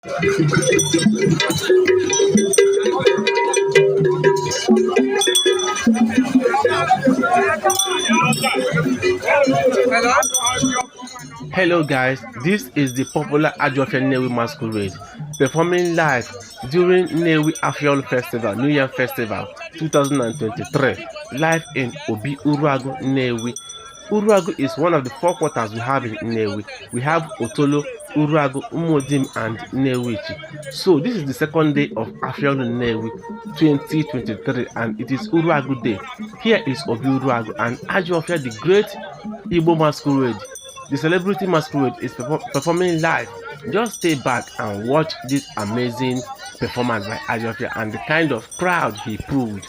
Hello guys, this is the popular Ajofia Nnewi Masquerade performing live during Nnewi Afia-Ọlụ Festival, Yam Festival 2023, live in Obi Uruagu, Nnewi. Uruagu is one of the four quarters we have in Nnewi. We have Otolo, Uruagu, Umuodim, and Nnewichi. So this is the second day of Afia-Ọlụ Nnewi 2023, and it is Uruagu Day. Here is Obi Uruagu and Ajofia, the great Igbo masquerade. The celebrity masquerade is performing live. Just stay back and watch this amazing performance by Ajofia and the kind of crowd he pulled.